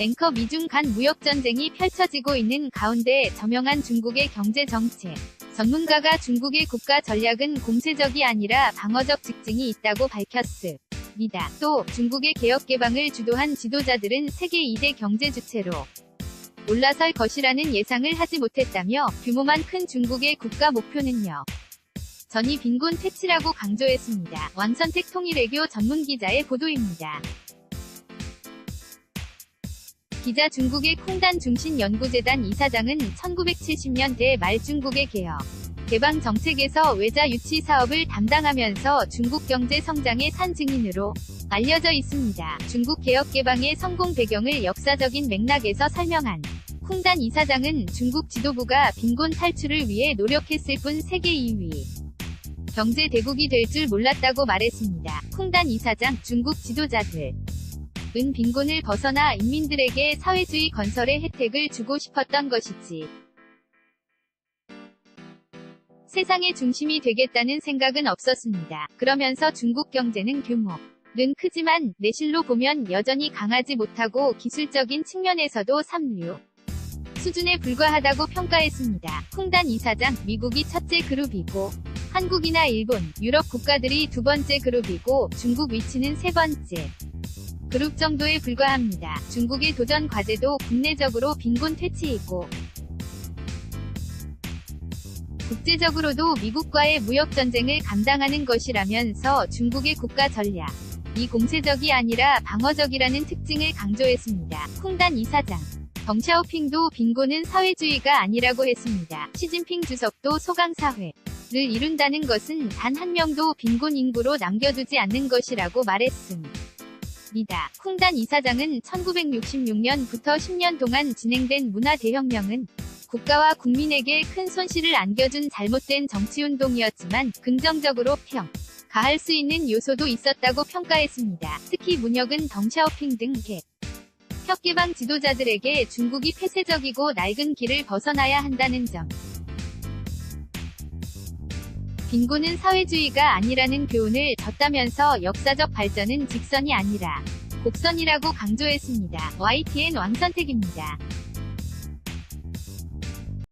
앵커 미중 간 무역전쟁이 펼쳐지고 있는 가운데 저명한 중국의 경제정책 전문가가 중국의 국가 전략은 공세적이 아니라 방어적 직증이 있다고 밝혔습니다. 또 중국의 개혁개방을 주도한 지도자들은 세계 2대 경제 주체로 올라설 것이라는 예상을 하지 못했다며 규모만 큰 중국의 국가 목표는요. 전이 빈곤 퇴치라고 강조했습니다. 왕선택 통일외교 전문기자의 보도입니다. 기자 중국의 콩단 중신연구재단 이사장은 1970년대 말 중국의 개혁, 개방 정책에서 외자 유치 사업을 담당하면서 중국 경제 성장의 산 증인으로 알려져 있습니다. 중국 개혁 개방의 성공 배경을 역사적인 맥락에서 설명한 콩단 이사장은 중국 지도부가 빈곤 탈출을 위해 노력했을 뿐 세계 2위 경제 대국이 될 줄 몰랐다고 말했습니다. 콩단 이사장, 중국 지도자들 은 빈곤을 벗어나 인민들에게 사회주의 건설의 혜택을 주고 싶었던 것이지 세상의 중심이 되겠다는 생각은 없었습니다. 그러면서 중국 경제는 규모는 크지만 내실로 보면 여전히 강하지 못하고 기술적인 측면에서도 삼류 수준에 불과하다고 평가했습니다. 콩단 이사장, 미국이 첫째 그룹이고 한국이나 일본, 유럽 국가들이 두 번째 그룹이고 중국 위치는 세 번째 그룹 정도에 불과합니다. 중국의 도전 과제도 국내적으로 빈곤 퇴치이고 국제적으로도 미국과의 무역전쟁을 감당하는 것이라면서 중국의 국가 전략, 이 공세적이 아니라 방어적이라는 특징을 강조했습니다. 콩단 이사장, 덩샤오핑도 빈곤은 사회주의가 아니라고 했습니다. 시진핑 주석도 소강사회를 이룬다는 것은 단 한 명도 빈곤 인구로 남겨두지 않는 것이라고 말했습니다. 콩단 이사장은 1966년부터 10년 동안 진행된 문화 대혁명은 국가와 국민에게 큰 손실을 안겨준 잘못된 정치운동이었지만 긍정적으로 평가할 수 있는 요소도 있었다고 평가했습니다. 특히 문혁은 덩샤오핑 등 개혁개방 지도자들에게 중국이 폐쇄적이고 낡은 길을 벗어나야 한다는 점, 빈곤은 사회주의가 아니라는 교훈을 줬다면서 역사적 발전은 직선이 아니라 곡선이라고 강조했습니다. YTN 왕선택입니다.